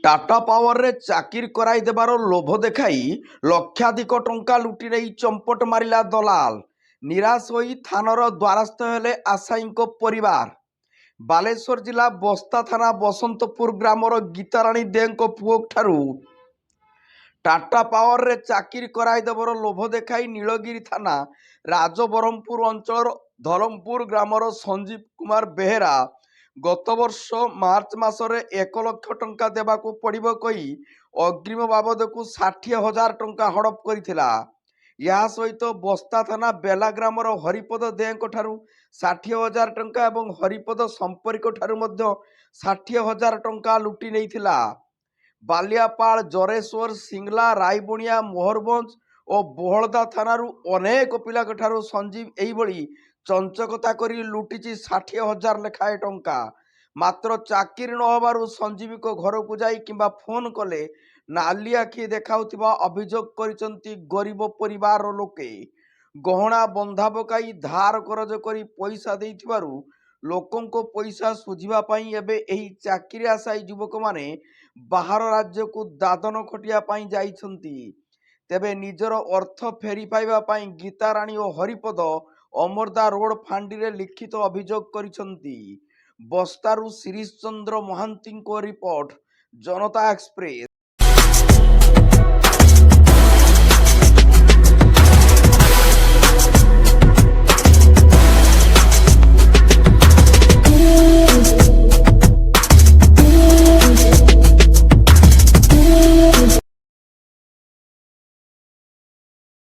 Tata power रे चाकिर कराई देबार लोभ देखाई लक्षाधिक टंका लुटि नहीं चंपट मारिला दलाल। निराश होई थानार द्वारस्थ हेले आशायींको परिवार। बालेश्वर जिला बस्ता थाना बसंतपुर ग्रामर गीताराणी देंको पुओ ठारू टाटा पावर रे चाकिर कराई देबार लोभ देखाई नीलगिरी थाना राजबरमपुर अंचल धरमपुर ग्रामर संजीव कुमार बेहेरा गत वर्ष मार्च मासरे 1 लाख टंका देवाकू पड़िबो कही अग्रिम बाबदकू 60,000 टंका हड़प करिथिला। या सहित बस्ता थाना बेला ग्रामर हरिपद देंको ठारू 60,000 टंका एवं हरिपद संपर्क ठारू मध्य 60,000 टंका लुटि नेइथिला। बालियापाड़ जरेश्वर सिंगला रायबुणिया मोहरभंज और बोहलदा थानारू अनेक पिलाक ठारू संजीव एइभଳି चंचकता करी लुटिची 60,000 लेखाए टंका। मात्र चाकिरी न होबारु संजीवी को घर को जाई किंबा फोन कले नाली आखि देखाउथिबा अभियोग करिसंती गरीब परिवार लोके। गहना बंधा पकाई धार करज करी पैसा देइथिबारु लोकंको पैसा सुझिबा पई एबे एही चाकिरी आशायी युवक माने बाहर राज्य को दादन खटिया पई जाइछंती। तेबे निजर अर्थ फेरी पाइबा पई गीताराणी और हरिपद अमरदा रोड फांडी रे लिखित अभियोग करिसंती। बस्तारू शिरीष चंद्र महांती को रिपोर्ट जनता एक्सप्रेस।